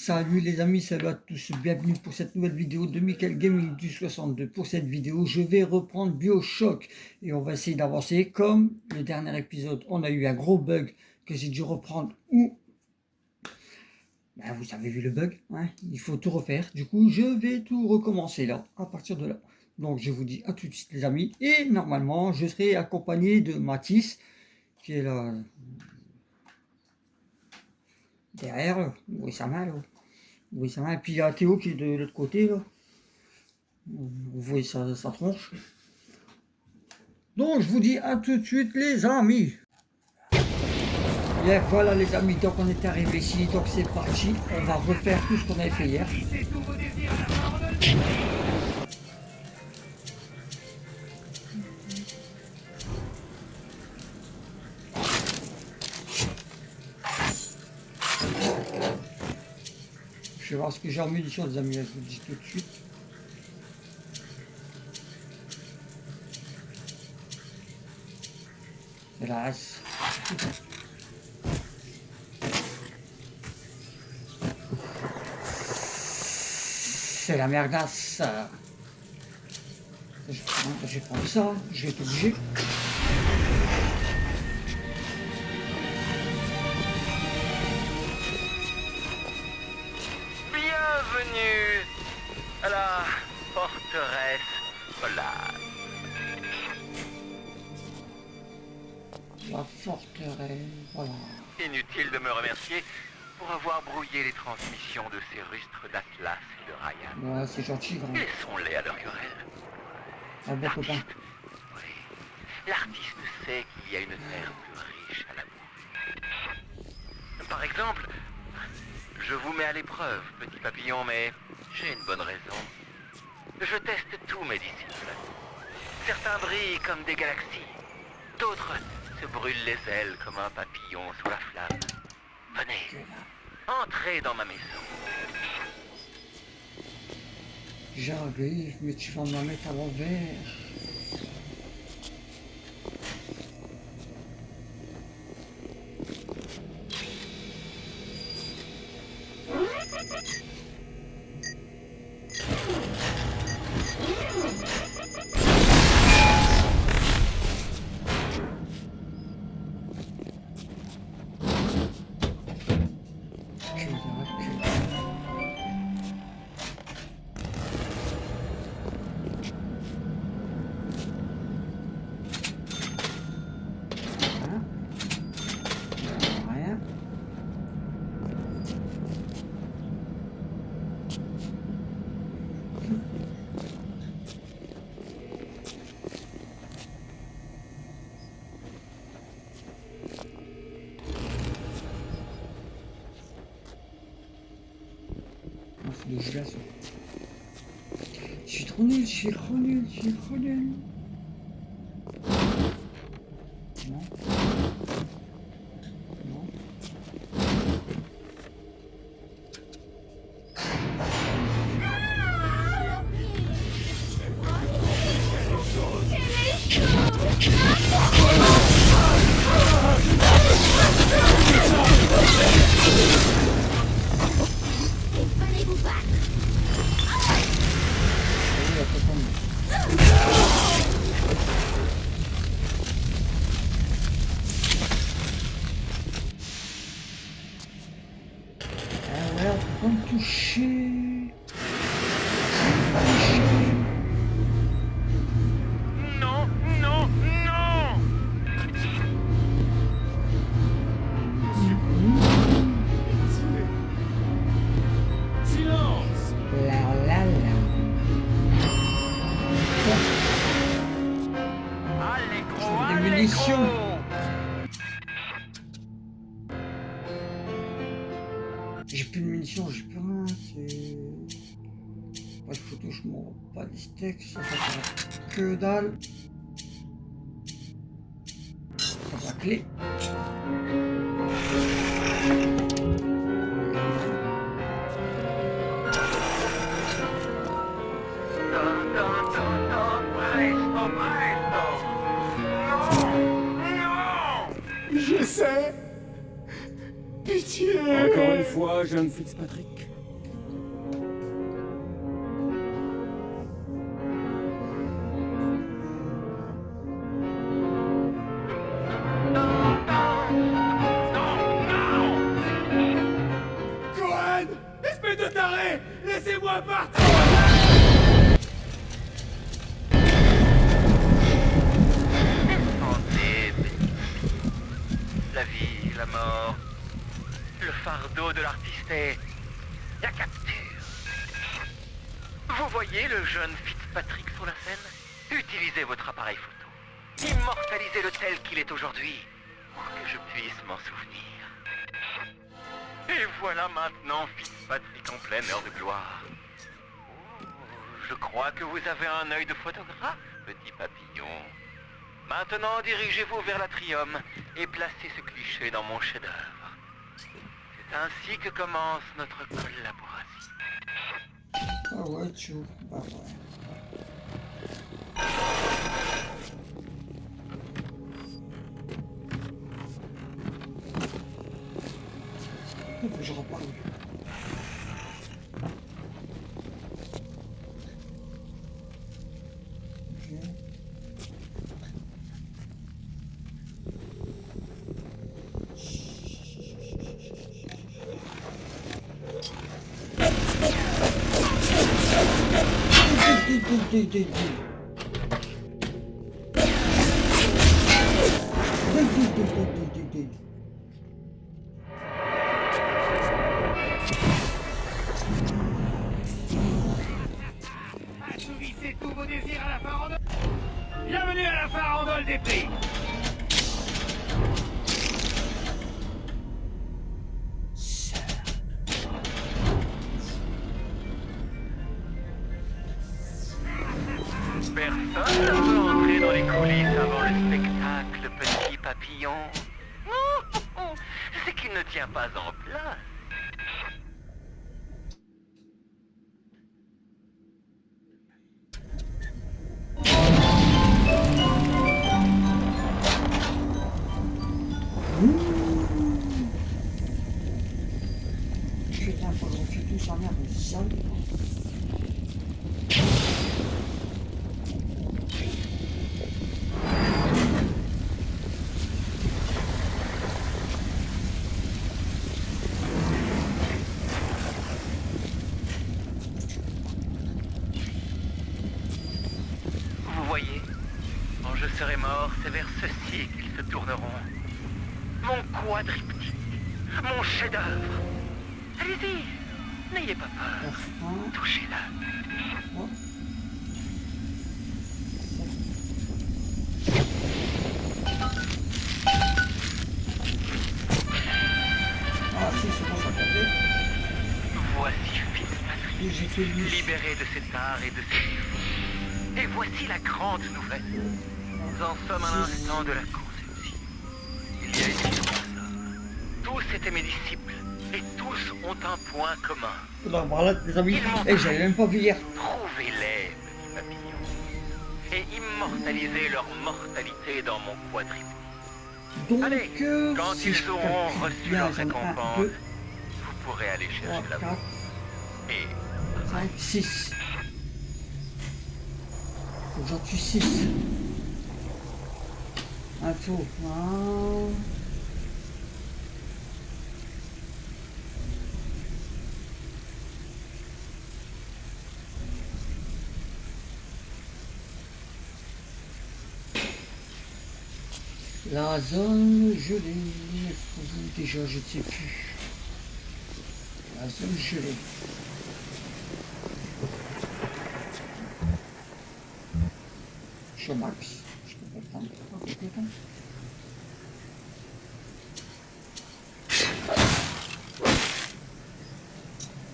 Salut les amis, salut à tous, bienvenue pour cette nouvelle vidéo de Michael Gaming du 62. Pour cette vidéo, je vais reprendre BioShock et on va essayer d'avancer. Comme le dernier épisode, on a eu un gros bug que j'ai dû reprendre où vous avez vu le bug, hein, il faut tout refaire. Du coup, je vais tout recommencer là, à partir de là. Donc je vous dis à tout de suite les amis, et normalement je serai accompagné de Mathis qui est là derrière, oui ça va là. Oui, ça va. Et puis il y a Théo qui est de l'autre côté, là. Vous voyez sa tronche. Donc, je vous dis à tout de suite, les amis. Et voilà, les amis. Donc, on est arrivé ici. Donc, c'est parti. On va refaire tout ce qu'on avait fait hier. Je vais voir ce que j'ai en munitions, les amis. Je vous dis tout de suite. Hélas. C'est la merdasse. Je vais prendre ça. Je vais être obligé. Bienvenue à la forteresse Polade. La forteresse, voilà. Inutile de me remercier pour avoir brouillé les transmissions de ces rustres d'Atlas et de Ryan. Ouais, c'est gentil, grand. Laissons-les à leur querelle. Un bon copain. Oui, l'artiste sait qu'il y a une terre plus riche à l'amour. Par exemple, je vous mets à l'épreuve, petit papillon, mais j'ai une bonne raison. Je teste tous mes disciples. Certains brillent comme des galaxies, d'autres se brûlent les ailes comme un papillon sous la flamme. Venez, entrez dans ma maison. J'arrive, mais tu vas me mettre à l'envers. Je suis trop nul, je suis trop nul, je suis trop nul. Non. Non. On me toucher. Non, non, non! Silence! La. Allez, Des munitions. J'ai plus de munitions, j'ai plus rien, c'est... Pas de photo, je m'en pas des steaks, ça sert que dalle. Ça va clé. Je sais. Pitié. Encore une fois, jeune Fitzpatrick. Laissez-moi partir. Descendez, petit. La vie, la mort, le fardeau de l'artiste est la capture. Vous voyez le jeune Fitzpatrick sur la scène? Utilisez votre appareil photo. Immortalisez-le tel qu'il est aujourd'hui, pour que je puisse m'en souvenir. Et voilà maintenant Fitzpatrick en pleine heure de gloire. Oh, je crois que vous avez un œil de photographe, petit papillon. Maintenant, dirigez-vous vers l'atrium et placez ce cliché dans mon chef-d'œuvre. C'est ainsi que commence notre collaboration. Ah ouais, tu vois. Bah ouais. Il faut que je reparle. Ok. Ding. Assouvissez tous vos désirs à la farandole. Bienvenue à la farandole des prix. Personne ne peut entrer dans les coulisses avant le spectacle, petit papillon. C'est qu'il ne tient pas en place. Putain, faut que je refais tout ça, merde, sale. Vous voyez, quand je serai mort, c'est vers ceci qu'ils se tourneront. Mon quadriptyque, mon chef-d'œuvre. Allez-y, n'ayez pas peur. Touchez-la. Oh. Ah si, c'est bon, ça comptait. Voici Fitzpatrick, Et j'ai fait lui. libéré de cet art et de ses défauts. Et voici la grande nouvelle. Nous en sommes à l'instant de la conception. Il y a ici 3 hommes. Tous étaient mes disciples, et tous ont un point commun. Faudra voir là, les amis. Eh, j'avais même pas vu hier. Trouvez-les, petits papillons, et immortalisez leur mortalité dans mon quadriptyque. Donc, Allez, quand si ils je auront calcule reçu bien, leur j'en ai récompense, 1, 2, vous pourrez aller 3, chercher la 4, vôtre. Et 5, 6. Faut que j'en tue 6. Info. Ah. La zone gelée. Déjà, je ne sais plus. La zone gelée. Showmax. Je peux pas le prendre. Oh, je peux le prendre.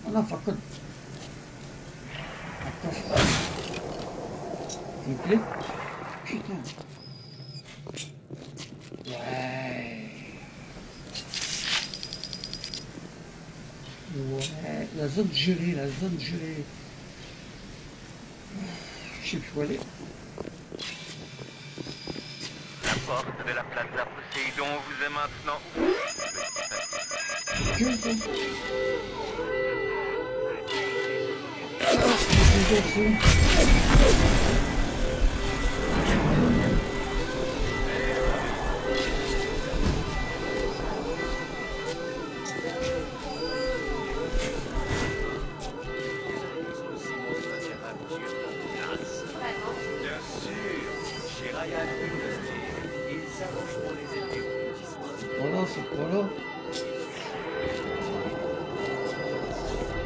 Oh non, fuck on. Attends. S'il vous plaît. Putain. Ouais. Ouais. La zone gelée, la zone gelée. Je sais plus où aller. la porte de la Plaza Poséidon vous est maintenant ouverte. Que ça? Ah, pas là, c'est pas là.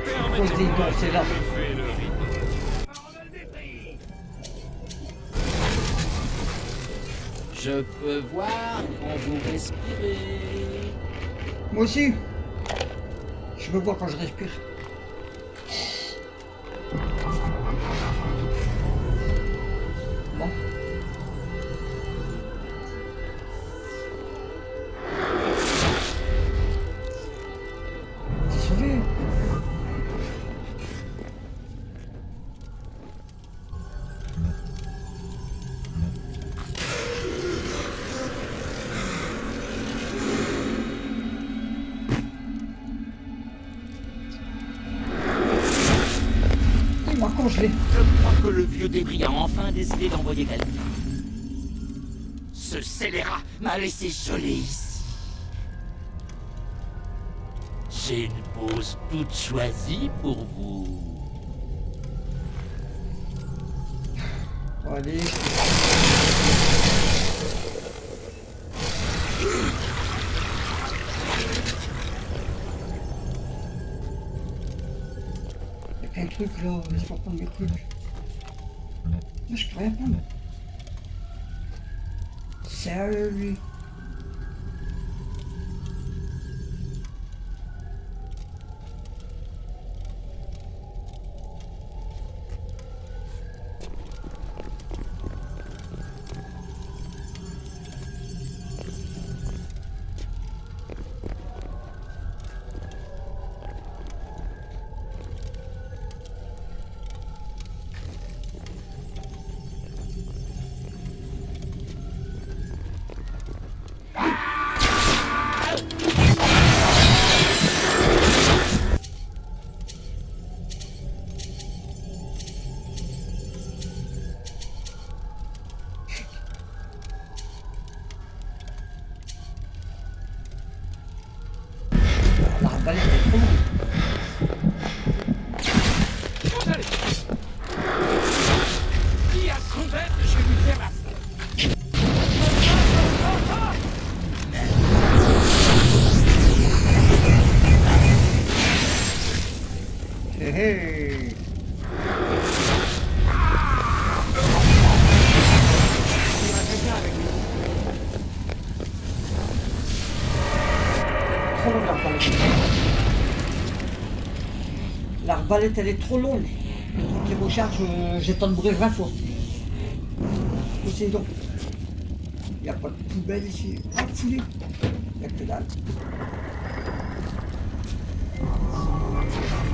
Permettez-moi c'est là. de lever le rideau. Farandole détruit. Je peux voir quand vous respirez. Moi aussi. Je me vois quand je respire. Bon. T'es sauvé. Il m'a congelé. Je crois que le vieux débris a enfin décidé d'envoyer quelqu'un. Ce scélérat m'a laissé geler ici. J'ai une pause toute choisie pour vous. Allez. Il y a plein de trucs là, laisse-moi prendre mes trucs. Là, je peux rien prendre. Sérieux, lui. L'arbalète est trop longue. Allez. Qui a son bête, je vais lui faire la... Hé hé. Trop longue l'arbalète. L'arbalète elle est trop longue. Le truc qui recharge, j'ai tant de bruit 20 fois. Essayez donc. Il n'y a pas de poubelle ici. Ah, foulée. Il n'y a que dalle.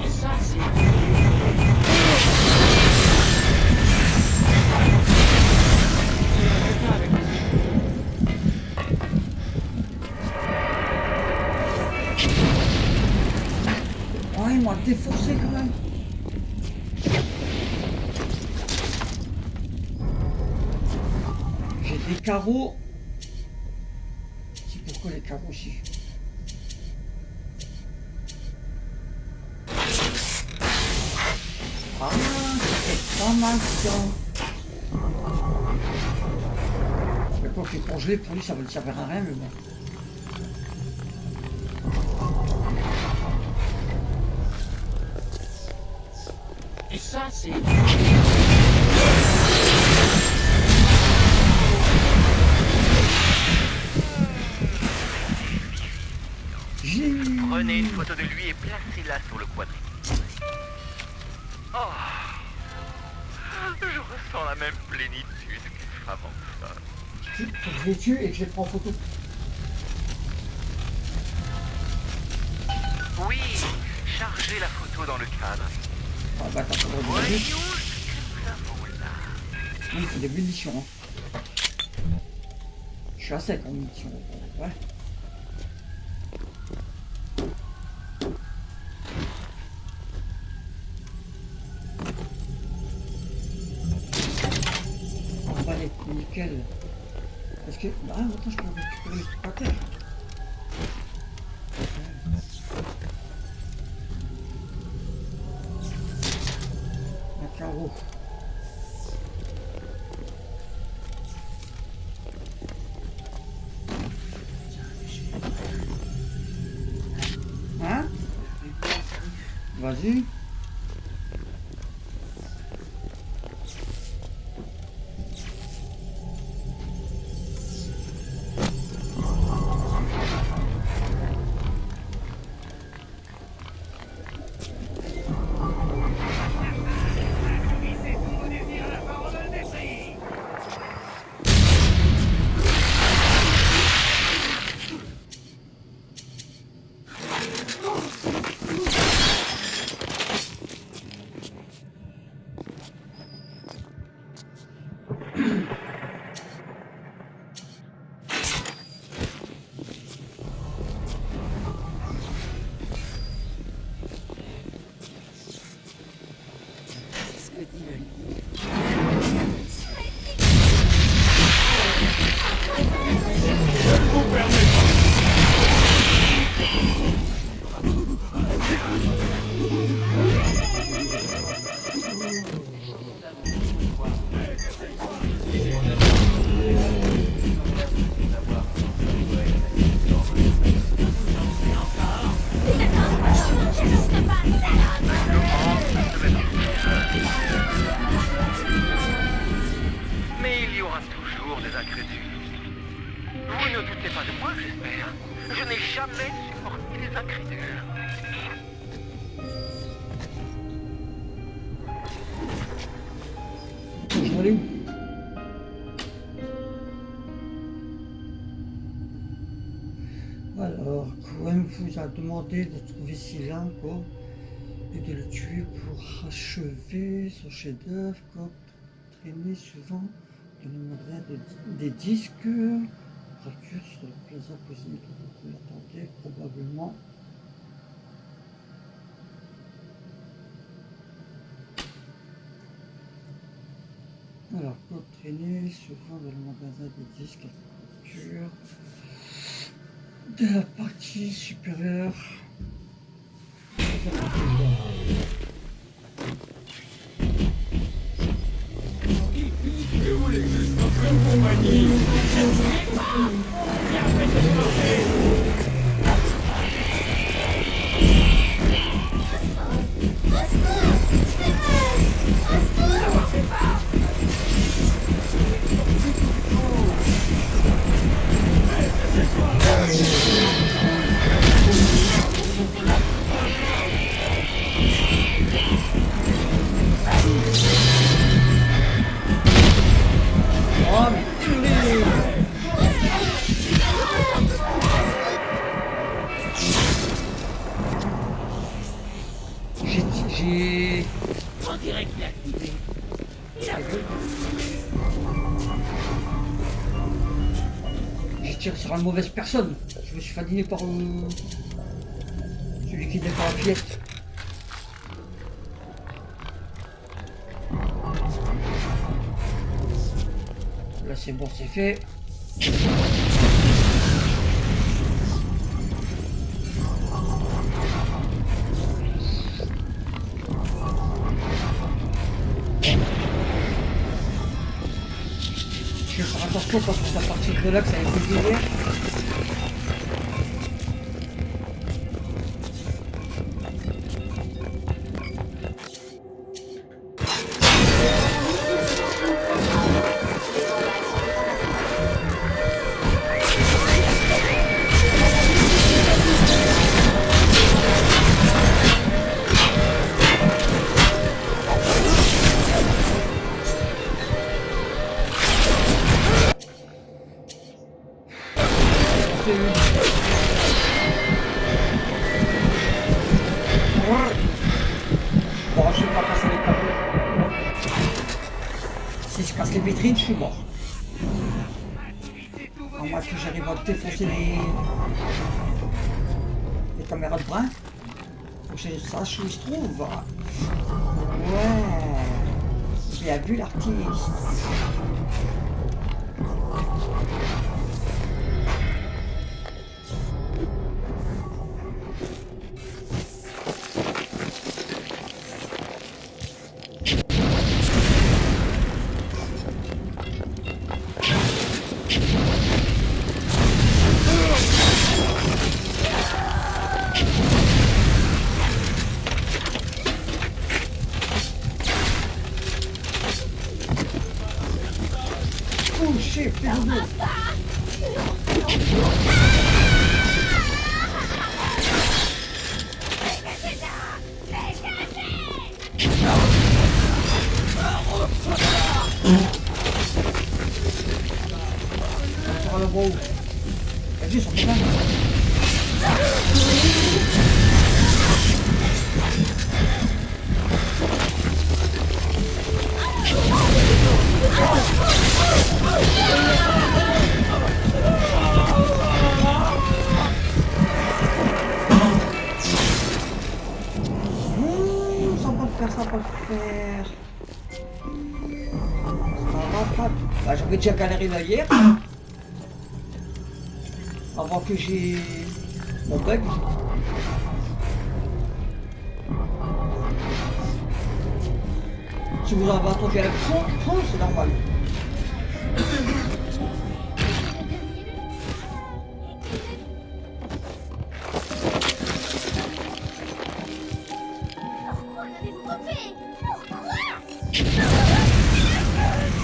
Et ça, c'est... Oh, il m'a défoncé quand même. J'ai des carreaux. C'est pourquoi les carreaux aussi. Ah, c'est pas mal ça. Mais quoi qu'il est congelé, pour lui ça va ne servir à rien, mais bon. Et ça, c'est... Prenez une photo de lui et placez-la sur le quadrille. Oh, je ressens la même plénitude qu'avant ça. Je les tue et que je les prends en photo. Oui, chargez la photo dans le cadre. Ah bah attends, Voyons ce que nous avons là. oui, c'est des munitions. Hein. Je suis à sec en munitions. Ouais. Arbalète, nickel. Parce que... Ah, attends, je peux récupérer les trucs à terre. Un carreau. Vas-y. Visez tous vos désirs à la farandole des prix. Ce que dit le lit. Mais il y aura toujours des incrédules. Vous ne doutez pas de moi, j'espère. Je n'ai jamais supporté les incrédules. Je vais aller où? Alors, Cohen vous a demandé de trouver Sylvain, quoi, et de le tuer pour achever son chef-d'œuvre, quoi, traîner souvent dans le magasin des disques, fracture sur la plaza possible que vous l'attendez probablement. Alors, pour traîner souvent dans le magasin des disques, fracture de la partie supérieure. Oh, mais purée! J'ai... On dirait qu'il a coupé. J'ai tiré sur la mauvaise personne. Je me suis fadiné par celui qui défend la fillette. Là c'est bon, c'est fait. Je vais faire attention parce que c'est à partir de là que ça va être galère. Bon, je vais pas passer les tableaux. Si je casse les vitrines, je suis mort. Visez tous vos À moins que désirs à j'arrive la à farandole des défoncer prix. les caméras de brin. Faut que je sache où il se trouve. Ouais. Bien vu l'artiste. fais dodo. Sur le gros. T'as vu, ils sont pleins. Ça va pas le faire, ça va pas le faire. Ça va pas. Bah, j'avais déjà galéré là hier. Avant que j'ai mon bug. Si vous avez attendu à la fin, c'est normal. Pourquoi l'avez-vous fait? Pourquoi?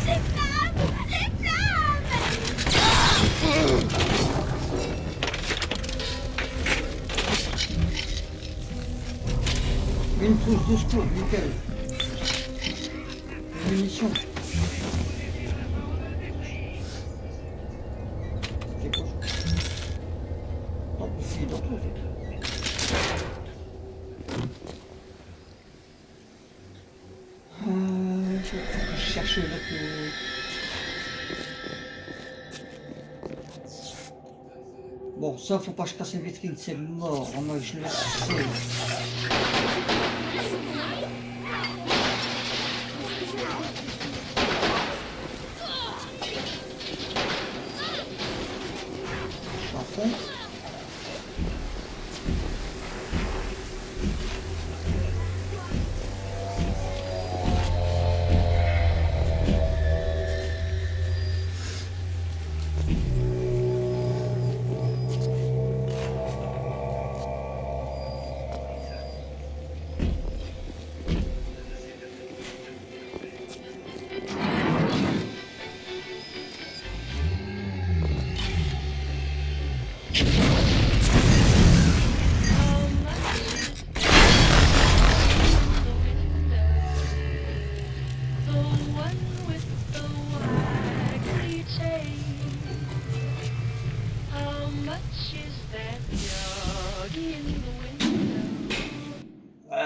Les flammes! Les flammes! Une trousse de secours, nickel. Une munition. C'est quoi ça? Tant pis, c'est dans tout. Je cherche notre... Bon, ça, faut pas que je casse les vitrines, c'est mort. Moi, je le sais. Fond.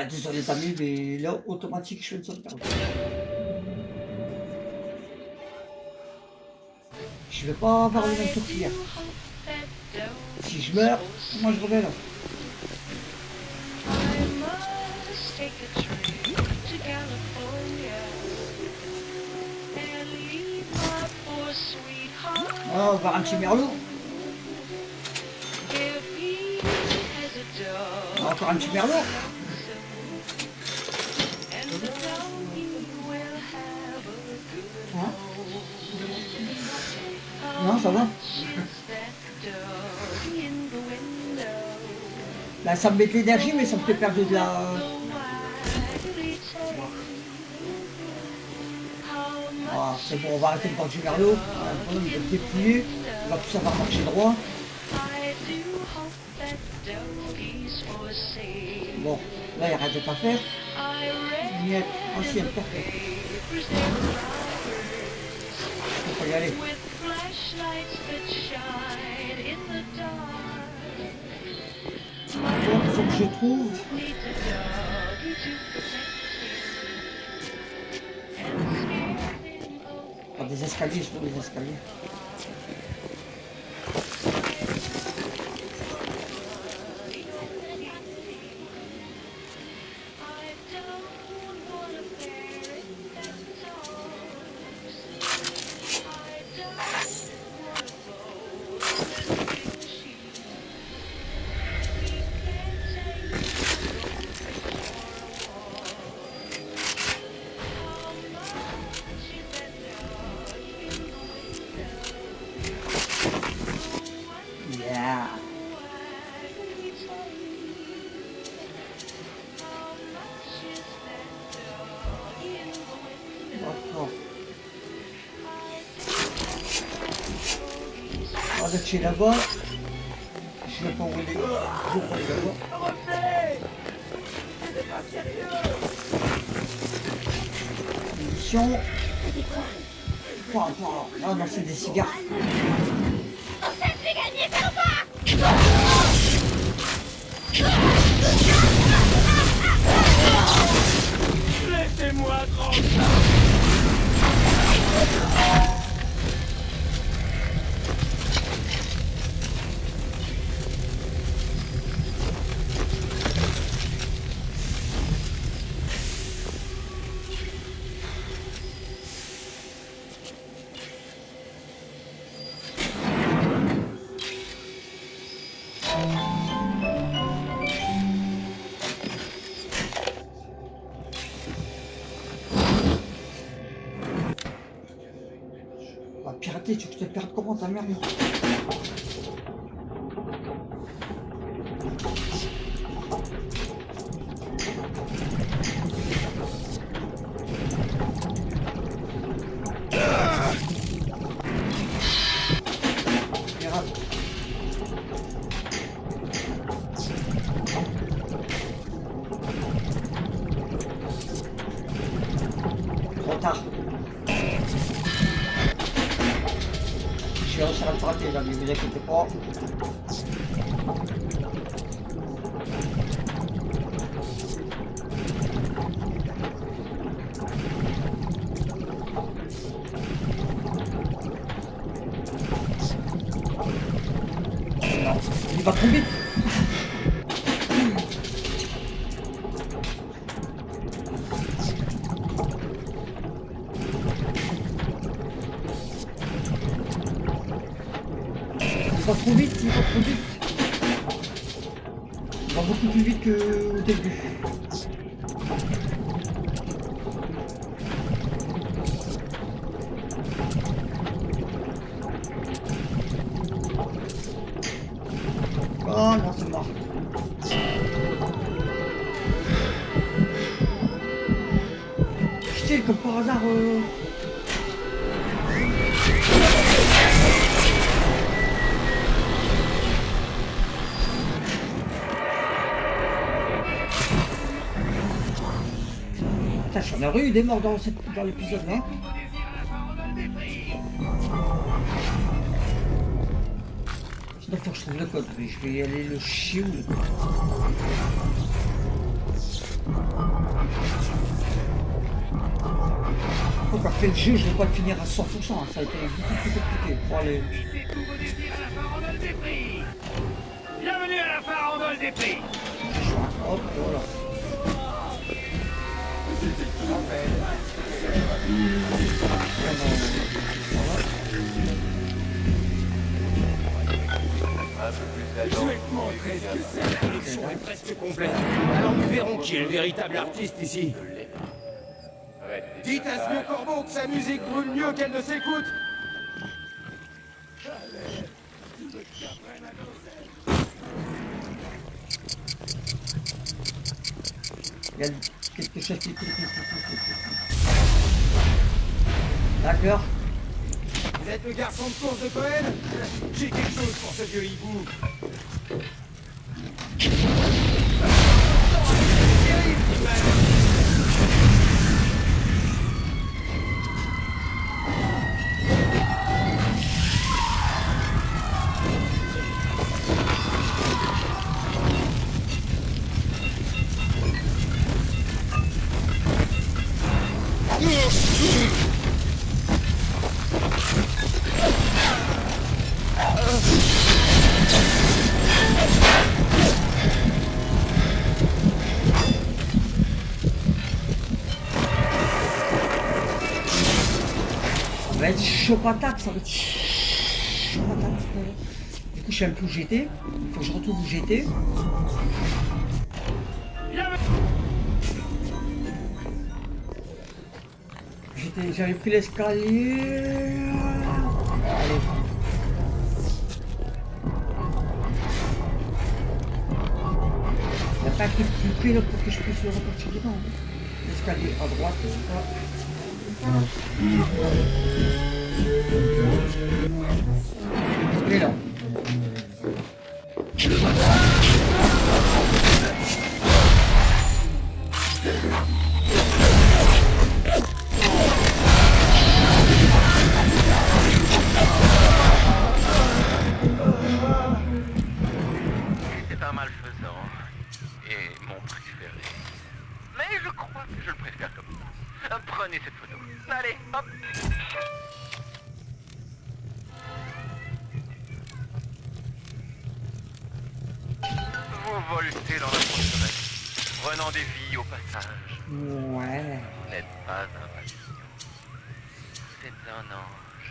Désolé les amis, mais là, automatique, je fais une sauvegarde. Je vais pas avoir le même tour qu'hier. Si je meurs, moi je reviens là. Ah, on va voir un petit merlot. Encore un petit merlot. Hein? Non, ça va. Là, ça me met de l'énergie, mais ça me fait perdre de la... Ah, c'est bon, on va arrêter de prendre du merlot. Il va être déplié, il va plus savoir marcher droit. Bon, là, il n'y a rien d'autre à faire. Niet, ancienne, parfait. On peut y aller. Donc, il faut que je trouve... Ah, des escaliers, je trouve des escaliers. Arrêtez là-bas. Je vais pas où les gars. Je vais pas les là-bas. Munitions. Non, non, c'est des cigares. Laissez-moi tranquille. On va pirater, tu veux que je te perde comment ta merde? Pirate. Trop tard. Je vais réussir à le pirater là, mais vous inquiétez pas. Non, il va trop vite. Il va trop vite, il va trop vite. Il va beaucoup plus vite qu'au début. Oh non, c'est mort. Putain, comme par hasard... Putain, j'en aurais eu des morts dans l'épisode là. Sinon, faut que je trouve le code, mais je vais y aller le chiot. Le code. Faut pas faire le jeu, je vais pas le finir à 100%, hein. Ça a été beaucoup plus compliqué pour aller. Nouveau désir à la farandole des prix. Bienvenue à la farandole des prix. Hop, voilà. Je vais te montrer ce que c'est. La collection est presque complète. Alors nous verrons qui est le véritable artiste ici. Dites à ce vieux corbeau que sa musique brûle mieux qu'elle ne s'écoute. Il y a quelque chose qui... D'accord. Vous êtes le garçon de course de Cohen? J'ai quelque chose pour ce vieux hibou. Ça va être chaud patate, ça va être chaud patate. Du coup, je sais même plus où j'étais. Il faut que je retrouve où j'étais. J'avais pris l'escalier. Allez. Il n'y a pas un truc plus près là pour que je puisse le repartir dedans. L'escalier à droite. est là. C'est un malfaisant. Et mon préféré. Mais je crois que je le préfère comme ça. Prenez cette photo. Allez, hop. Vous voltez dans la forteresse, prenant des vies au passage. Ouais. Vous n'êtes pas un papillon. Vous êtes un ange.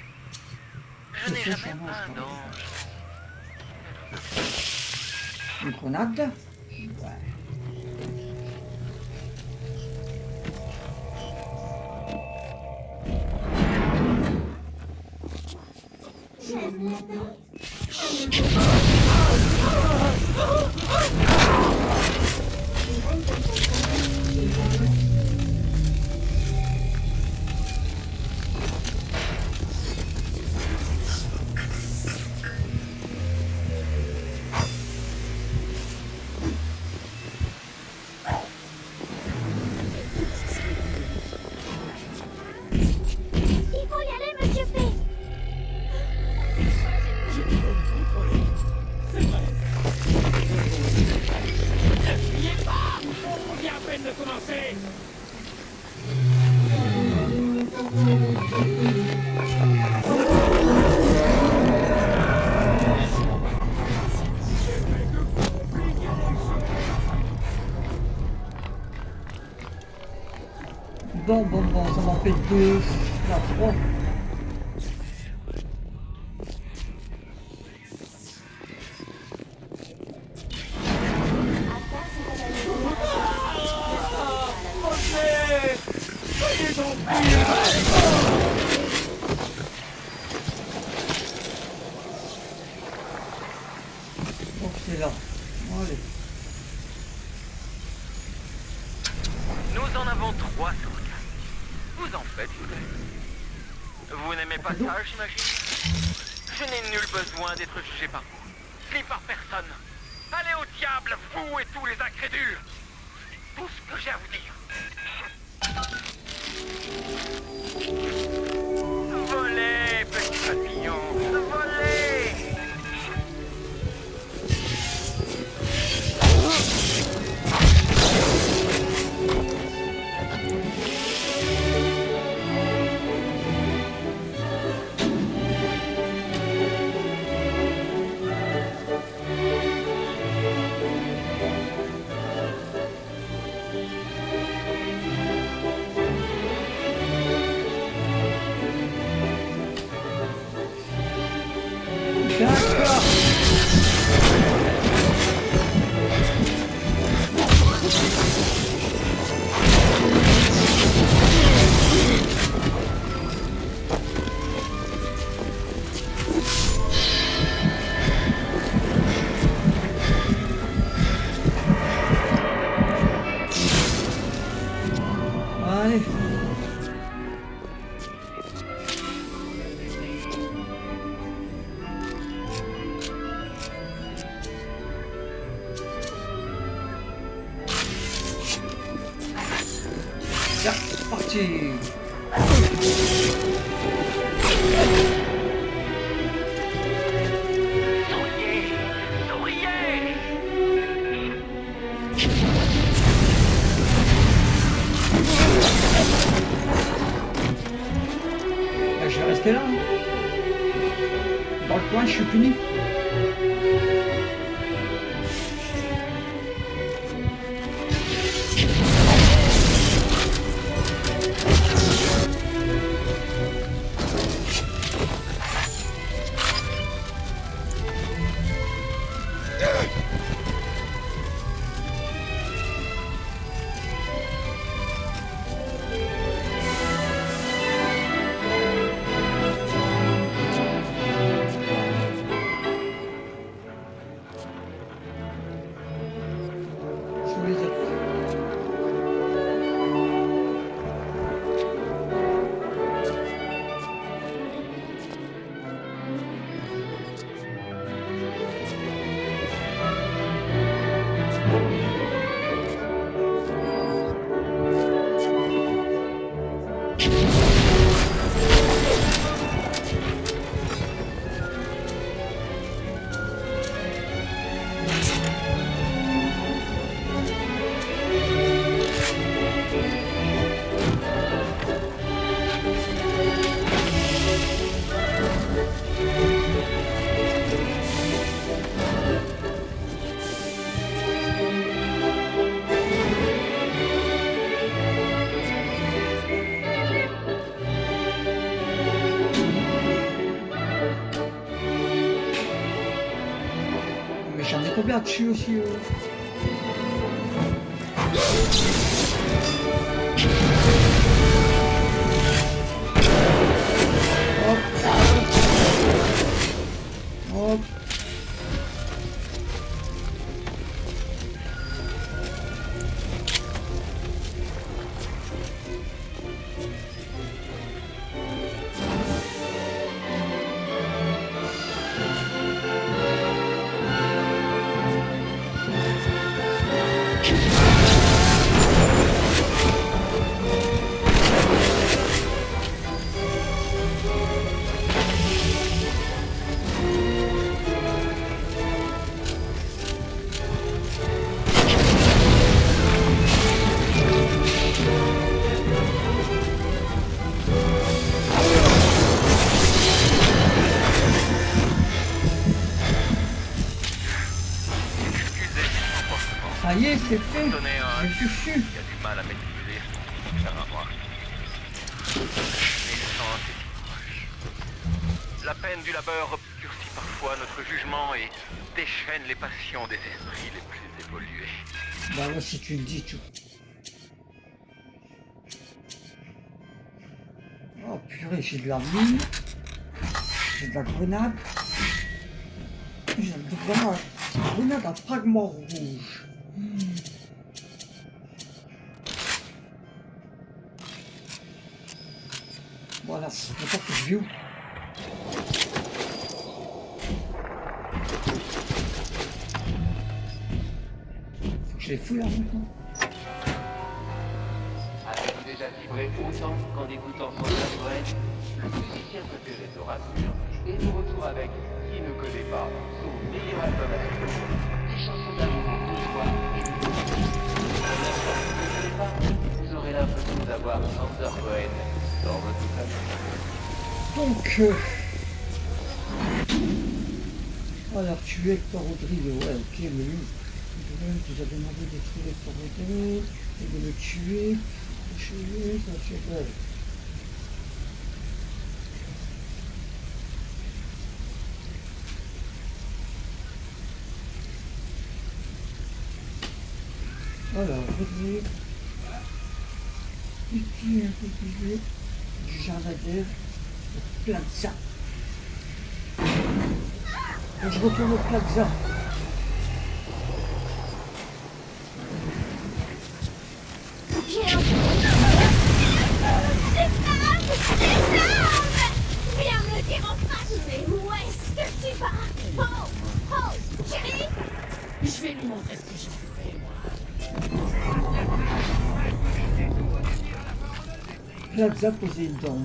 Je n'ai C'est jamais ça, pas un ça. ange. Une grenade. Ouais. Il faut y aller, Monsieur P. N'appuyez pas. On vient à peine de commencer. Bon, ça m'en fait deux. Là, trois. Donc c'est là. Allez. Nous en avons 3 sur 4. Vous en faites une. Vous n'aimez pas ça, j'imagine? Je n'ai nul besoin d'être jugé par vous, ni par personne. Allez au diable, vous et tous les incrédules. C'est tout ce que j'ai à vous dire. Volez, petit papillon, volez! D'accord. Allez. C'est parti. Souriez, souriez! Bah, je vais rester là. Hein. Dans le coin, je suis puni. Sur les autres. tomber là-dessus aussi. Hop. Hop. Ça y est, c'est fait. Donner un Je suis qui dessus. a du mal à manipuler son faire à moi. Naissance est si proche. La peine du labeur obscurcit parfois notre jugement et déchaîne les passions des esprits les plus évolués. Bah ouais, si tu le dis, tout. Oh purée, j'ai de la mine. J'ai de la grenade. J'ai de la grenade. Grenade à fragment rouge. Voilà, je sais pas que je vis où. Faut que je les fouille là maintenant. Avez-vous déjà vibré autant qu'en écoutant son poète? Le musicien préféré se rassure et nous retourne avec Qui ne connaît pas son meilleur album à ce jour. Des chansons d'amour, de joie et de musique. Pour l'instant, vous ne connaissez pas, vous aurez l'impression d'avoir Sander Cohen dans votre famille. Donc, alors tu es Hector Rodrigue, ouais, ok, mais lui, tu as demandé de tuer Hector Rodrigue et de le tuer, ça c'est vrai. Alors, Rodrigue, ici un peu plus vite, du jardin d'Ève, Plaza. Et je retourne au Plaza. J'ai un viens me le dire en face, mais où est-ce que tu vas? Oh, oh, chérie. Je vais lui montrer ce que j'en fais, moi. Plaza Poséidon.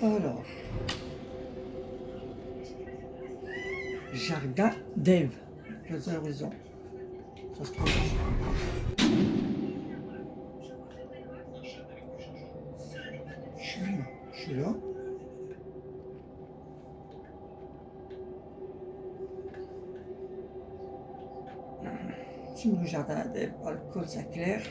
Alors, Jardin d'Ève, Plaza Horizon. Ça se trouve ici. Je suis là. Sur le jardin d'Ève, alcool, ça clair.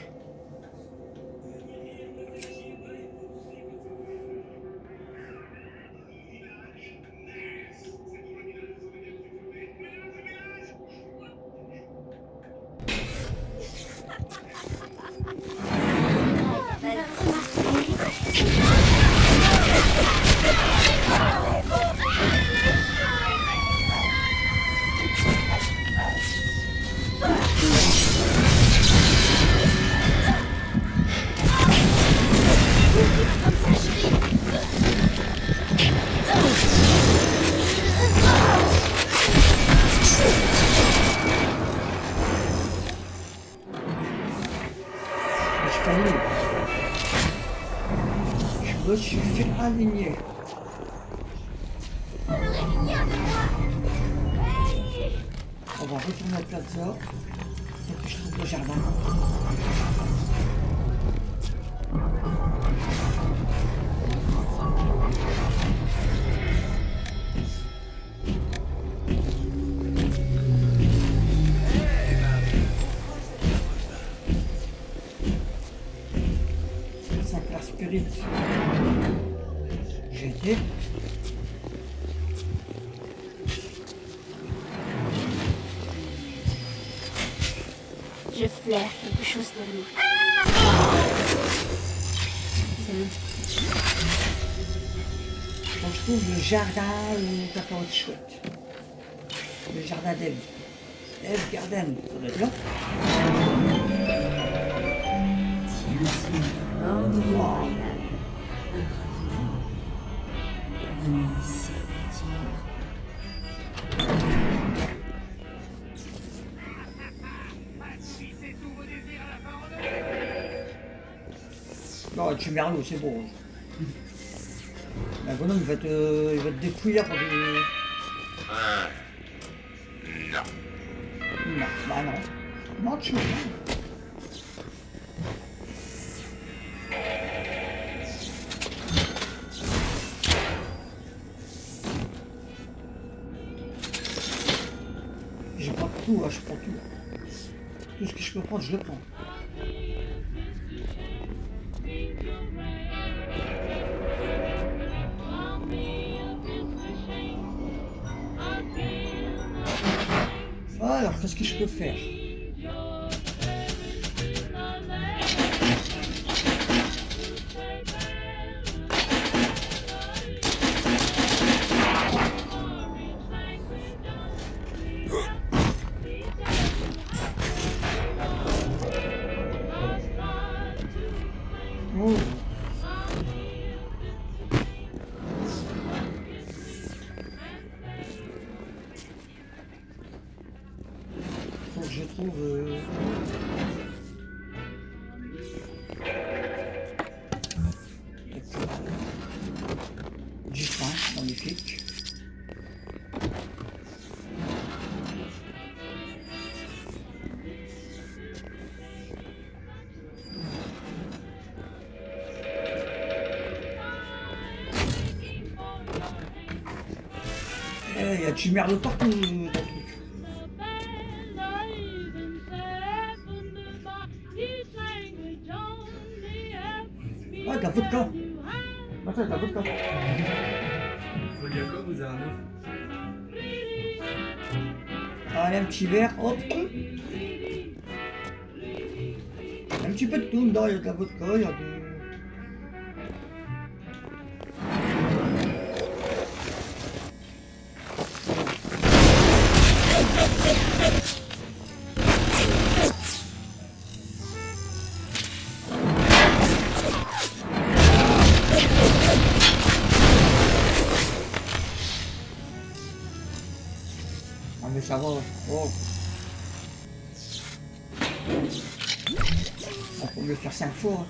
Je me suis fait aligner. On va retourner à Plaza et puis je trouve le jardin. Je flaire quelque chose de louche. Donc je trouve le jardin cacahuète chouette. Le jardin d'Eve. Eve Garden, ça doit être là. Wow. Non, tu merlot, c'est beau. Le bonhomme il va te dépouiller pour des... Non. Non, bah non. Non, tu veux pas. Je prends tout, hein, je prends tout. Tout ce que je peux prendre, je le prends. Alors, qu'est-ce que je peux faire? Oh. Faut que je trouve... du pain, magnifique. Il y a du merlot partout dans le truc. Ah, de la vodka. Attends, de la vodka. Allez, un petit verre, hop. Un petit peu de tout dedans, il y a de la vodka, il y a de... Ah mais ça va, oh. On peut le faire 5 fois.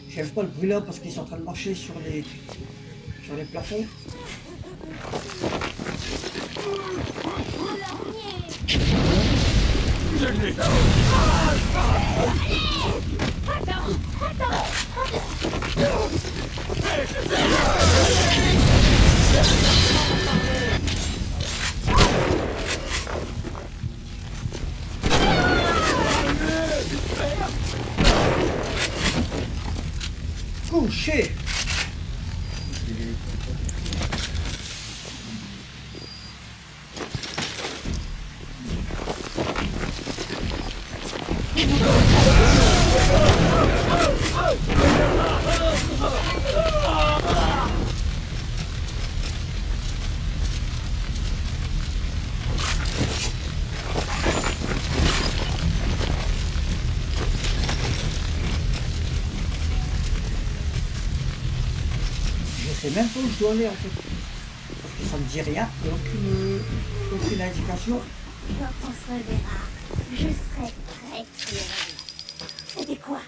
J'aime pas le bruit là parce qu'ils sont en train de marcher sur les plafonds. Couché. Je sais même pas où je dois aller en fait. Parce que ça me dit rien, il n'y a aucune indication. Quand on se reverra, je serai très fière. C'était quoi?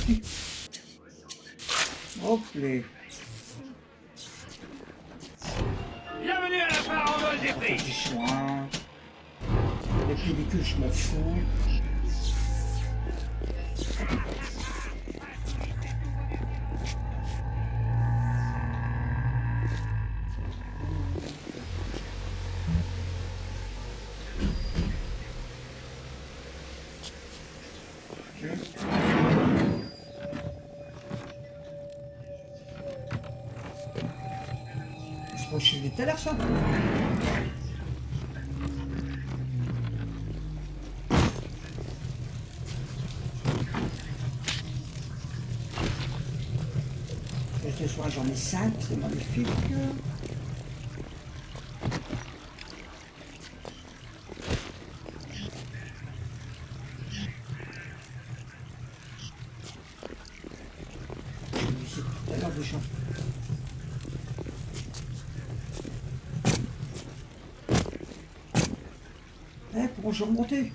petit. Hop les. Bienvenue à la farandole des On fait prix. du soin. Les pellicules, je m'en fous. C'est pas chez lui tout à l'heure ça. Ce soir j'en ai 5, c'est magnifique. J'ai vu ici tout à l'heure déjà. Eh, comment je vais remonter?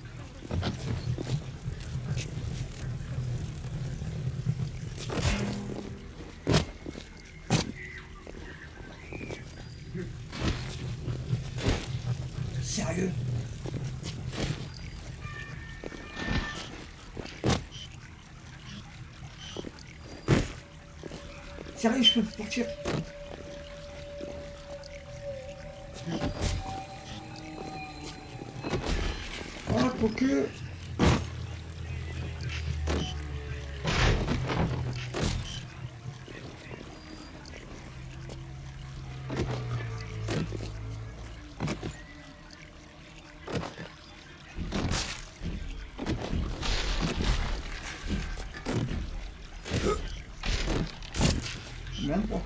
Sérieux? Sérieux, je peux partir? Ah, quoique... Même pas.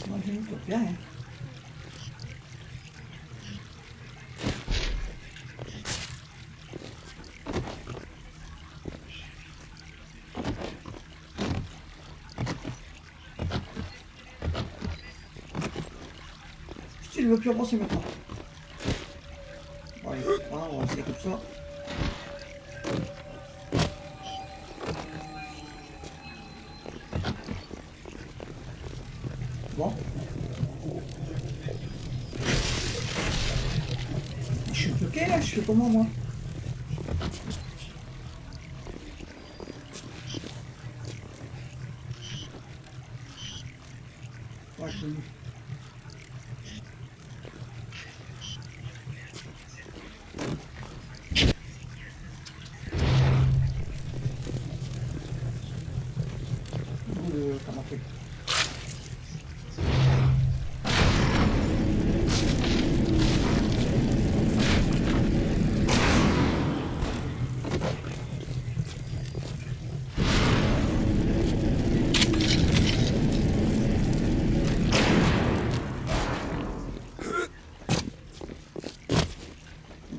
Moi, je me bien, hein. Il veut plus avancer maintenant. Bon, allez, on va essayer comme ça. Bon. Je suis bloqué là, je fais comment moi? Ouais, je peux... Comment on fait?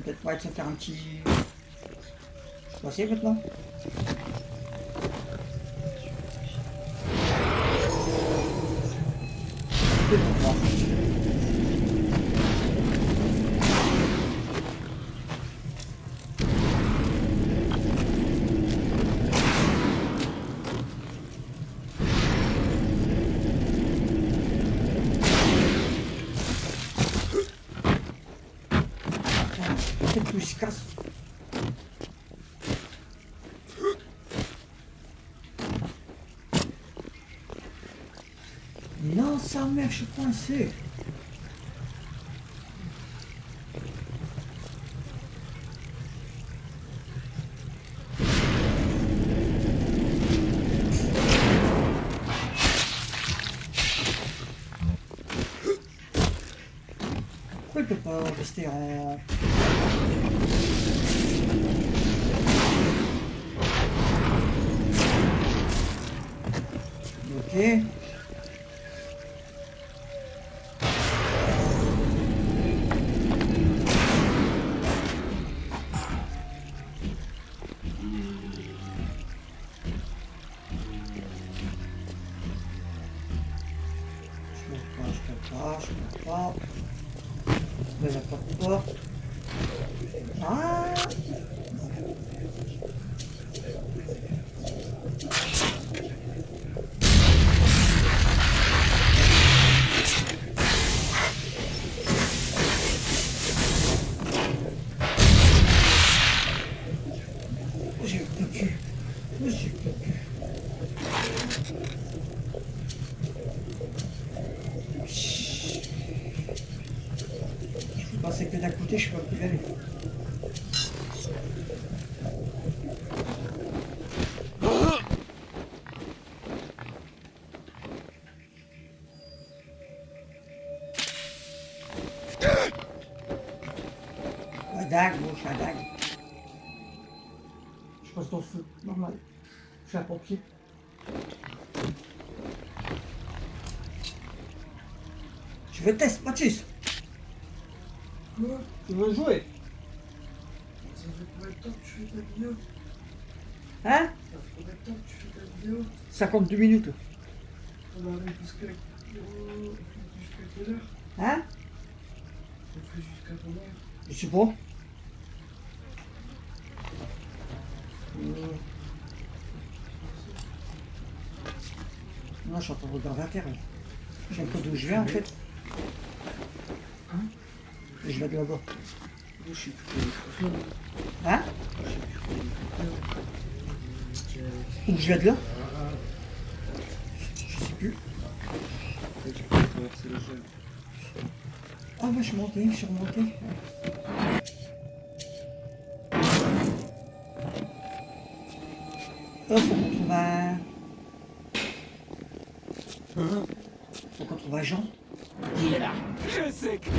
Peut-être pas se faire un petit... Je peux essayer maintenant? Peut-être qu'il se casse. Non, sa mère, je suis coincé. Pourquoi il peut pas rester en... Ok. cul. Moi, j'ai plus de cul. Je pensais que d'un côté, je peux plus y aller. La dague, gauche, la dague. Je passe dans le feu, normal. Je suis un pompier. Je veux tester, Mathis. Quoi? Tu veux jouer? Ça fait combien de temps que tu fais ta vidéo? Hein? Ça fait combien de temps que tu fais ta vidéo? 52 minutes. On arrive jusqu'à quelle heure? Hein? On fait jusqu'à combien? Je sais pas. Non, je suis en train de regarder à terre. Je sais un peu d'où je viens en fait. Hein? Et je vais de là-bas. Moi, je sais plus quoi les faire. Hein? Je sais plus quoi les faire. Où je viens de là? Je sais plus. Tu peux traverser le gel. Ah ouais, je suis monté, je suis remonté. Oh, faut qu'on trouve un... Faut qu'on trouve un Jean. Qui est là? Je sais que...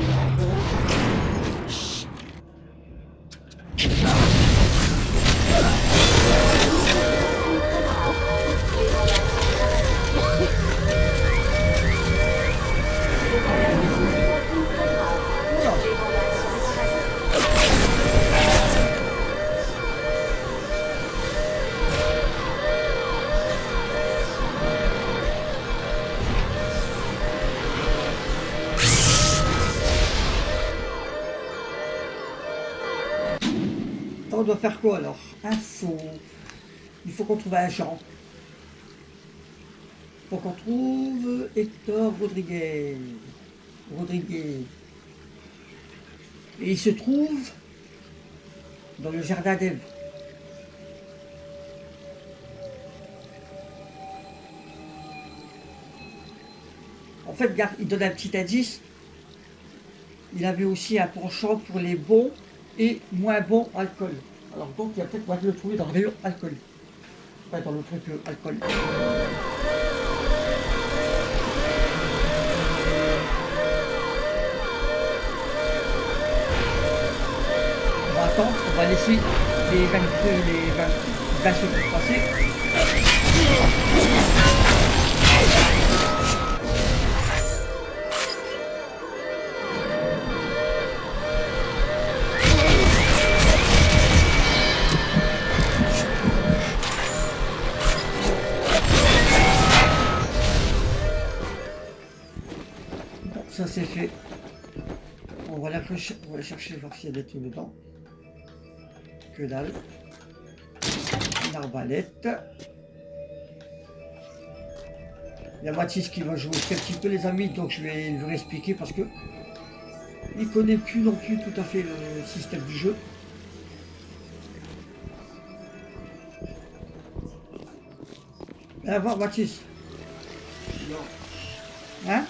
On doit faire quoi alors? Info. Il faut qu'on trouve un Jean. Il faut qu'on trouve Hector Rodriguez. Et il se trouve dans le jardin d'Ève. En fait, regarde, il donne un petit indice. Il avait aussi un penchant pour les bons et moins bons alcools. Alors donc, il y a peut-être moyen de le trouver dans le rayon alcool. Enfin, dans le truc alcool. On va attendre, on va laisser les 20 secondes passer. Ça c'est fait. On va la chercher, voir s'il y a des trucs dedans. Que dalle. Une arbalète. Il y a Mathis qui va jouer un petit peu les amis, donc je vais lui expliquer parce que il connaît plus non plus tout à fait le système du jeu. Viens voir Mathis. Hein?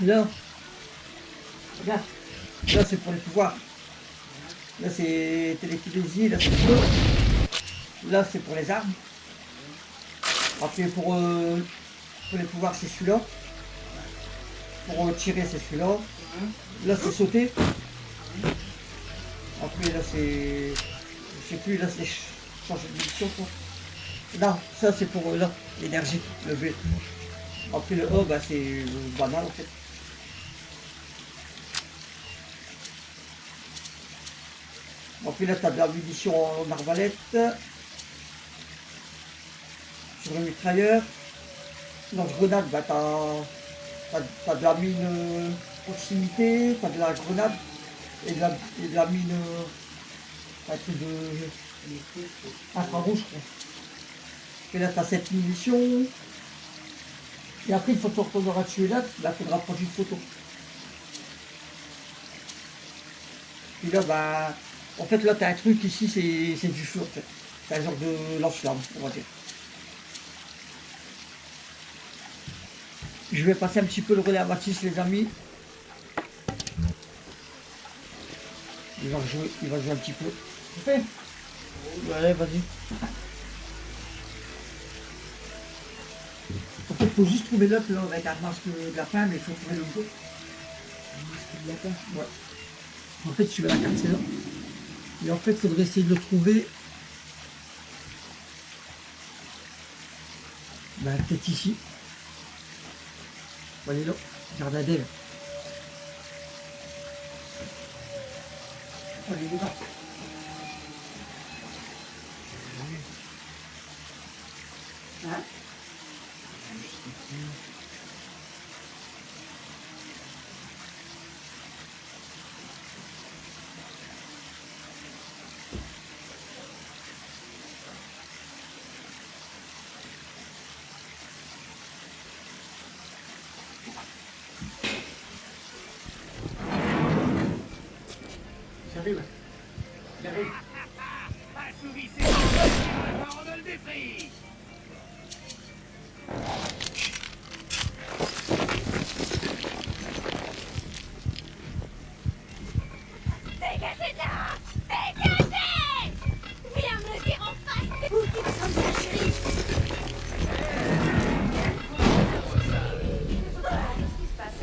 Là, regarde, là c'est pour les pouvoirs. Là c'est télékinésie, là c'est feu. Là c'est pour les armes. Après pour les pouvoirs c'est celui-là. Pour tirer c'est celui-là. Là c'est sauter. Après là c'est... Je sais plus, là c'est changer de munition quoi. Non, ça c'est pour là, l'énergie, le B. Après le O, bah, c'est banal en fait. Après là, tu as de la munition en arbalète. Sur le mitrailleur. Lance-grenade, bah, tu as de la mine proximité, tu as de la grenade et de la mine un truc de infrarouge. Et là, tu as cette munition. Et après, une fois qu'on aura tué là, il faudra prendre une photo. Et là, bah, en fait, là, tu as un truc ici, c'est du feu, en fait. C'est un genre de lance-flamme, on va dire. Je vais passer un petit peu le relais à Mathis, les amis. Il va jouer un petit peu. Tu fais? Ouais, vas-y. En fait, il faut juste trouver l'autre là, avec un masque de lapin, mais il faut trouver le beau. Un masque de lapin? Ouais. En fait, tu veux la carte, c'est là. Et en fait, il faudrait essayer de le trouver. Bah, peut-être ici. Bon, allez là, jardin d'Ève. Allez, les gars. Hein? J'arrive. J'arrive. Assouvissez la farandole des prix. Dégagez de là! Dégagez! Viens me le dire en face, c'est vous qui me sommes la chérie! Qu'est-ce qui se passe?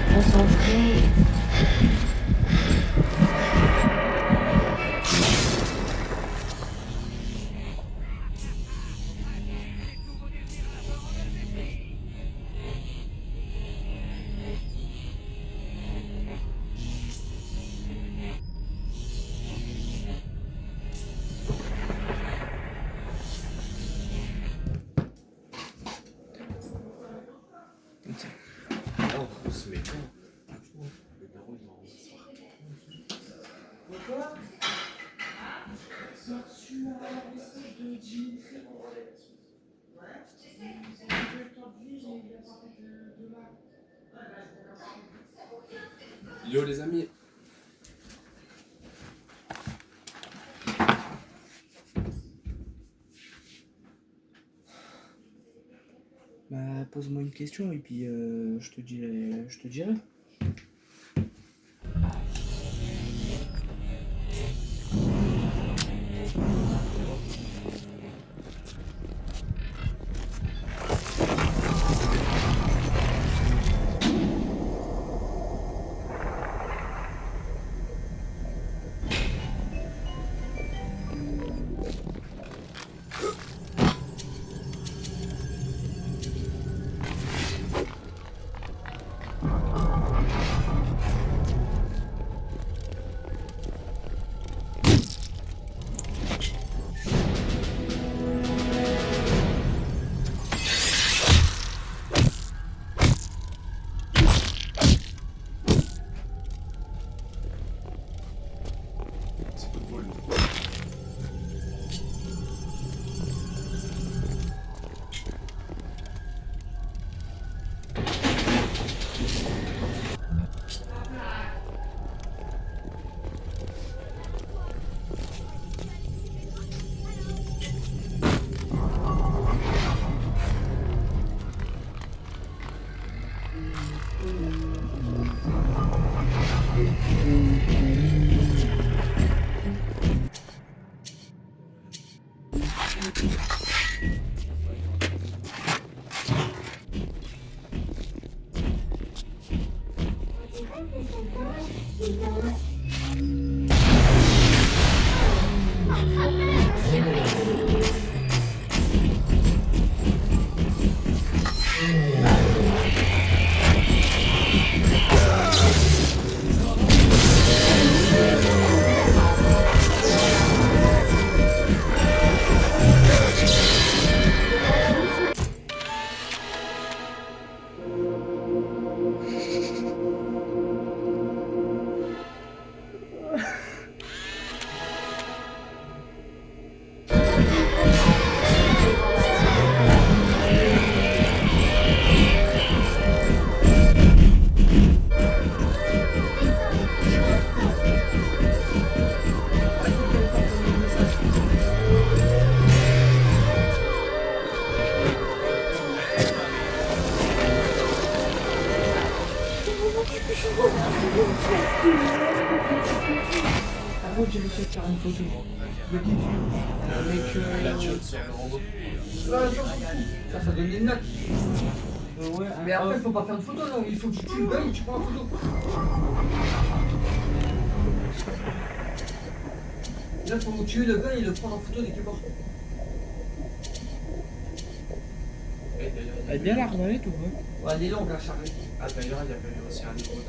On s'en fout. Yo les amis. Bah pose-moi une question et puis je te dirai. robot, j'ai réussi à faire une photo. De qui? Avec La job sur le robot. Ça donne des notes. ouais, Mais après, il faut pas faire de photo, là. Il faut que tu tues le gars et tu prends la photo. Là, il faut tuer le gars et le prendre en photo dès qu'il est mort. Et d'ailleurs, elle est bien l'arbalète ou pas? Ouais, elle est longue, la charrette. ah, d'ailleurs, il y avait aussi un nouveau truc.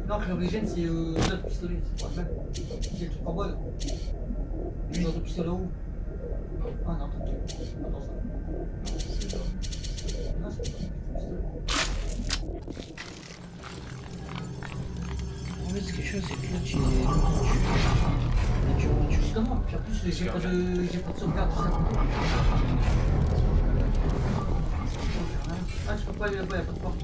Non, que l'origine, c'est notre pistolet. C'est pas le même. C'est le truc en bas, là. Le genre de pistolet en haut. Ah non, t'inquiète. Attends, ça. Non, c'est pas le pistolet. En fait, ce qui est chaud, c'est que là, tu Justement, puis en plus, j'ai pas de sauvegarde juste à côté. Ah, je peux pas aller là-bas, y'a pas de porte.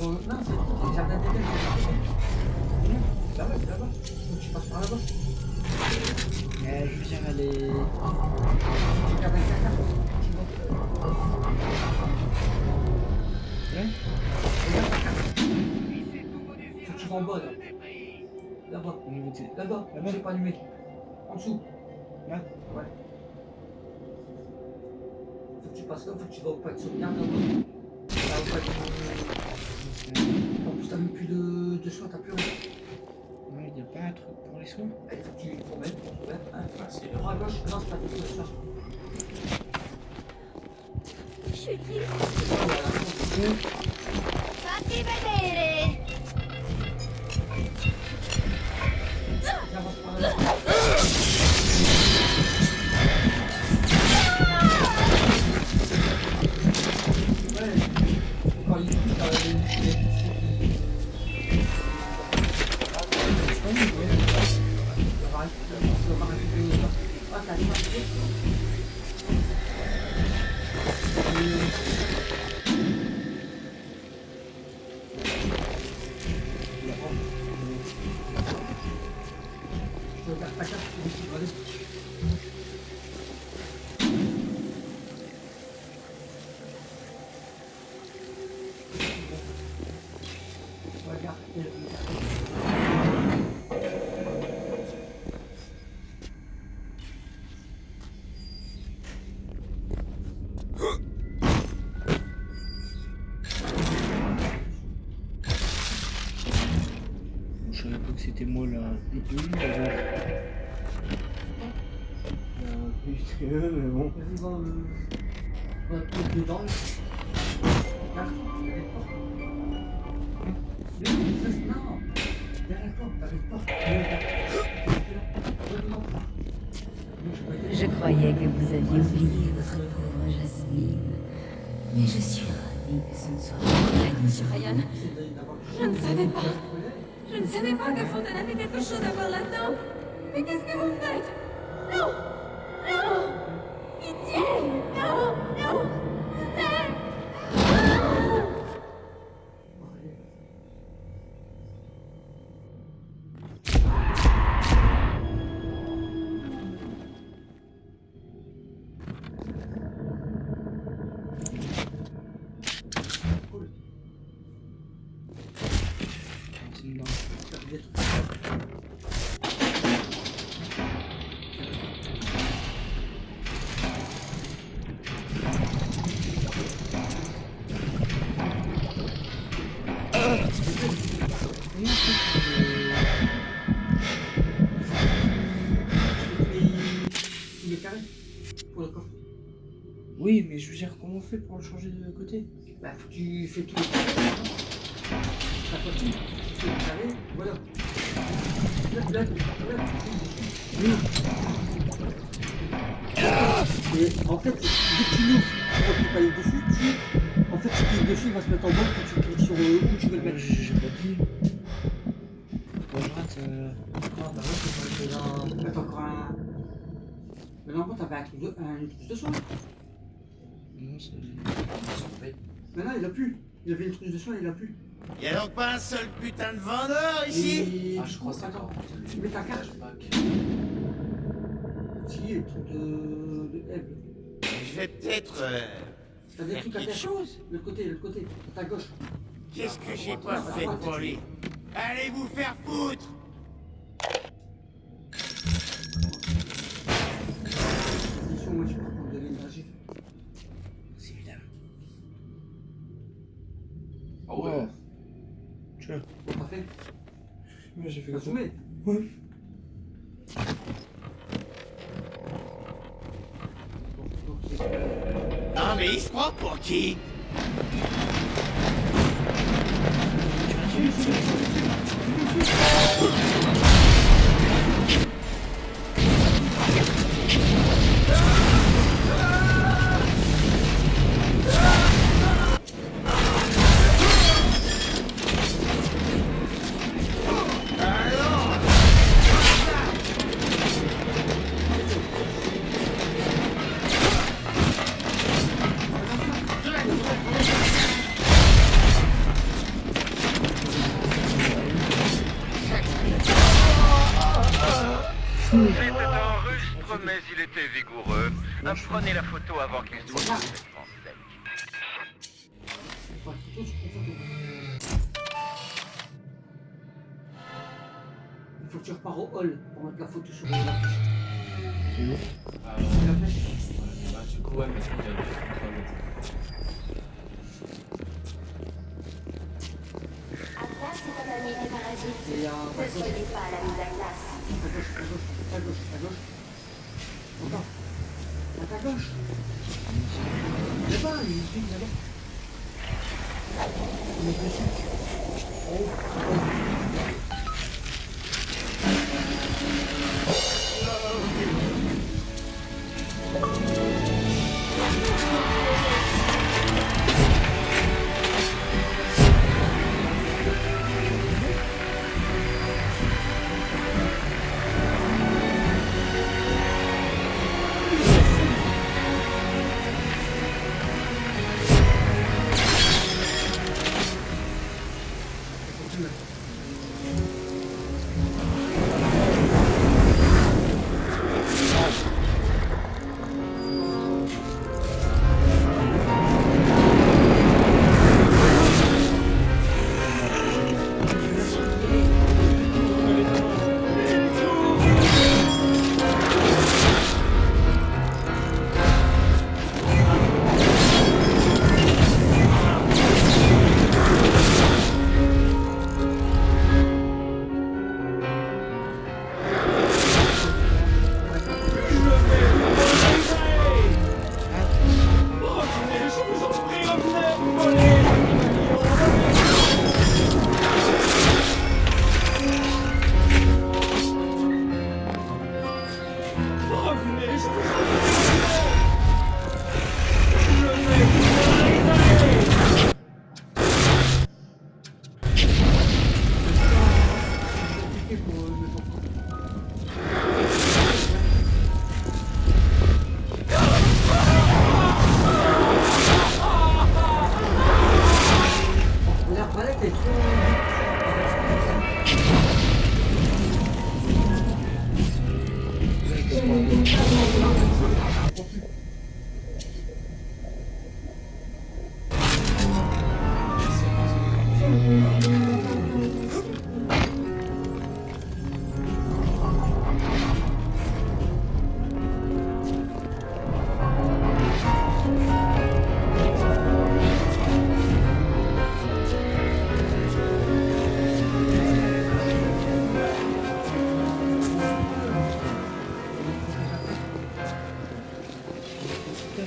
Non, c'est le jardin d'Éden. C'est là-bas, c'est là-bas. Faut que tu passes par là-bas. Mais je veux dire, elle est. Regarde avec la carte. Ouais. Regarde la carte. Faut que tu vas en bas, là. Là-bas. Au niveau de. Là-bas. Là-bas. C'est pas allumé. En dessous. Là. Ouais. Faut que tu passes là, faut que tu vas au pack de sauvegarde là-bas. Là, au pack. En plus, t'as même plus de soins, t'as plus rien. Ouais, il n'y a pas un truc pour les soins. Il faut que tu les promènes. Ouais, hein. Facile. À gauche, non, c'est pas tout ça. Je suis qui? Voilà. Fatti vedere! Viens, passe par là. Ouais. Quand il touche, t'as les Je savais pas que c'était moi là. Putain, mais bon. Vas-y, va te mettre dedans. Regarde, il y a des portes. Non, derrière la porte, t'as une porte. Je croyais que vous aviez oublié votre pauvre Jasmine. Mais je suis ravie que ce ne soit pas vrai, monsieur Ryan. Je ne savais pas. Je ne savais pas que Fontaine avait quelque chose à voir là-dedans. Mais qu'est-ce que vous faites? Non! Non! Pitié! Non! Non! Il est carré pour le coffre. Oui, mais je veux dire, comment on fait pour le changer de côté? Bah, faut que tu fais tout le carré. La poitrine, tu fais le carré, voilà. Là, oui. Et en fait, dès que tu l'ouvres, tu vas pas aller dessus, en fait, tu cliques dessus, il va se mettre en bas, puis tu cliques sur où tu veux le mettre. J'ai pas dit. Quand je rate. Ah, bah ouais, c'est pas là. Attends, encore un. Mais normalement, t'avais un trousse de soin. Non, c'est. Mais là, il a plus. Il avait une trousse de soin, il a plus. Y'a donc pas un seul putain de vendeur ici? Et Ah, je crois ça. attends, tu mets ta carte. Si, le truc de Eve. Je vais peut-être... T'as des faire trucs à quelque faire. chose. Le côté, à ta gauche. Qu'est-ce que j'ai pas fait pour lui? Allez vous faire foutre! Attention, moi, tu peux prendre de l'énergie. C'est évident. Ah ouais. Tiens. Bon, t'as fait? Moi j'ai fait T'as comme ça. zoomé? Ouais. Non mais il se prend pour qui? C'était un rustre, mais il était vigoureux. Prenez la photo avant qu'il soit complètement sec. Ouais, plutôt, tu prends photo. Il faut que tu repars au hall pour mettre la photo sur l'affiche. C'est où? La flèche. Bah, du coup, ouais, mais je regarde. Atlas est un ami des parasites. Et à Ne soyez pas la mise à glace. ta gauche. Encore. À ta gauche. Là-bas, il est vite là-bas. Il est dessus.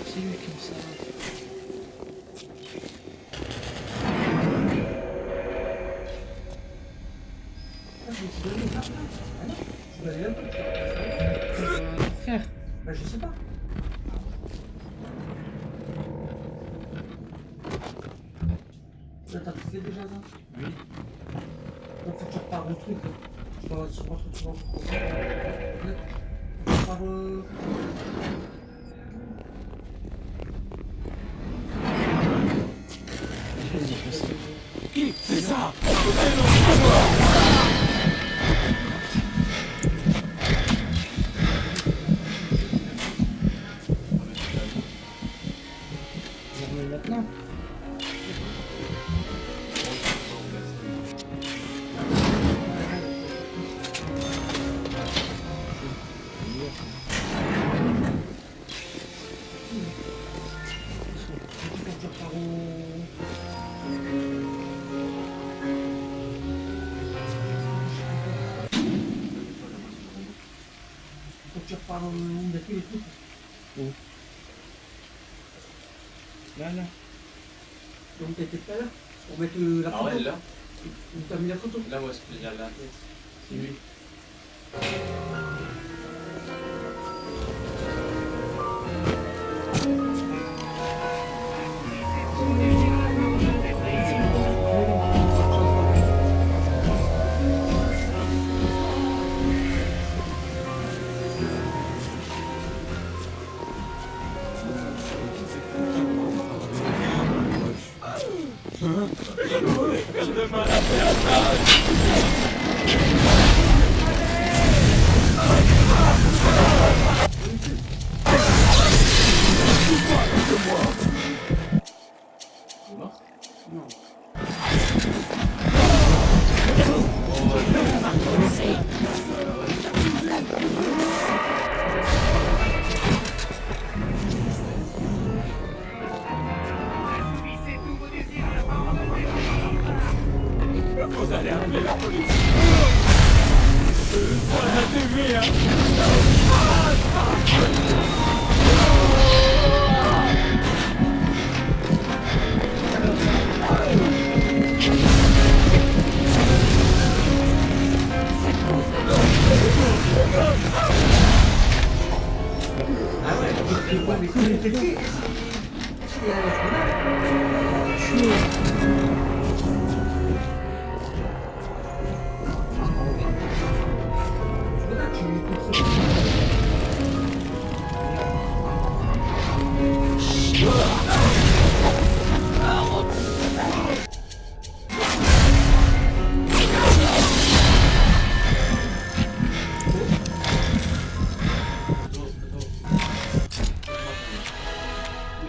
C'est lui comme ça. Frère. Bah je sais pas. Là, t'as tout fait déjà ça? Oui. Donc faut que tu repars au truc. Je sais pas ce que tu vas faire. Tu repars Vas-y, passe. C'est ça. On remet maintenant. Tu repars où il y a tous les trucs. Là. Donc t'étais tout à l'heure pour mettre la Ah photo. ouais, là. T'as mis la photo. Là, où est-ce que je là? C'est lui. Subissez tous vos désirs à la parole des prix. Vous allez appeler la police. Ouais, mais quand il était petit, il y a la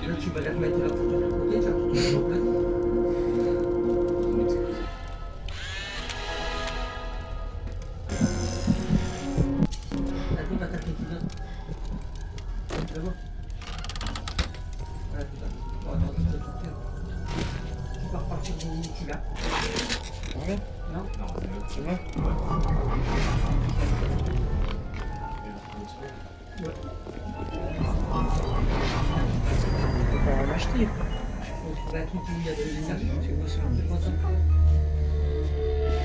Là, tu vas la remettre la photo de côté, tu vas retourner sur le plateau. Attends, t'as tapé qui d'autre? Tu la vois? Voilà, tout à fait. Bon, attends, je vais te faire. Tu vas repartir d'où tu l'as. Ouais. Non? Non, Ça va? On va l'acheter. Faut trouver un truc où il y a de l'énergie. C'est quoi ça? C'est quoi ça?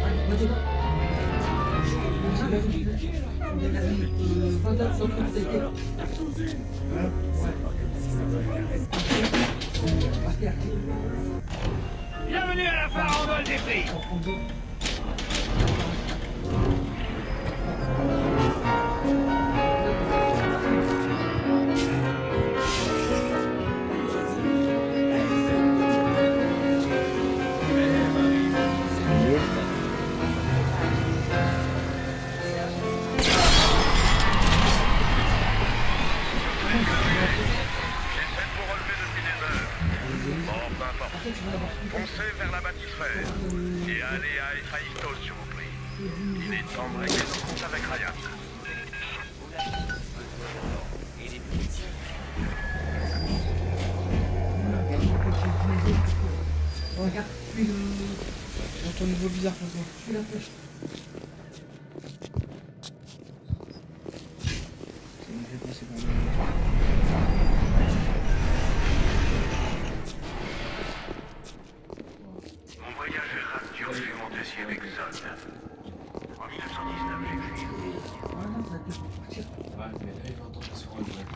Ah, va dedans. C'est la vie. On est la vie. Vendeur sur le côté. Ouais. Par terre. Bienvenue à la farandole des prix. On prend deux. J'essaie de vous relever depuis des heures. Bon, peu importe. Foncez vers la bâtisphère et allez à Héphaïstos, je vous prie. Il est temps de régler nos comptes avec Ryan. Regarde, puis le... Dans ton nouveau bizarre, François. puis la flèche. Ça me fait passer par là. Mon voyage Rapture fut mon deuxième exode. En 1919, j'exile. Ah non, ça a été pour partir. Ouais, mais là, il va entendre sur un direct.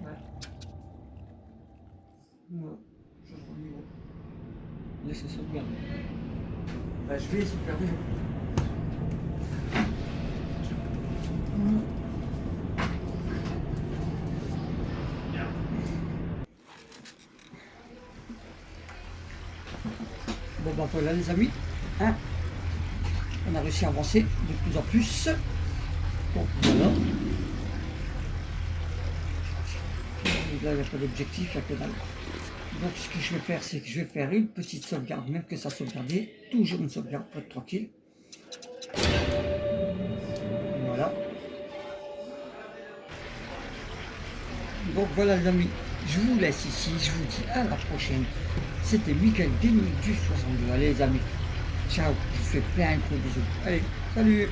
Ouais. Ouais. Je change de niveau. Laissez sauvegarder. Bah, je vais sauvegarder. Bon bah voilà les amis, hein, on a réussi à avancer de plus en plus. Donc voilà. Là il n'y a pas d'objectif, il n'y a que dalle. Donc ce que je vais faire, c'est que je vais faire une petite sauvegarde, même que ça sauvegardé, toujours une sauvegarde pour être tranquille. Voilà. Donc voilà les amis, je vous laisse ici, je vous dis à la prochaine. C'était Michael Gaming du 62. Allez les amis, ciao, je vous fais plein de gros bisous. Allez, salut.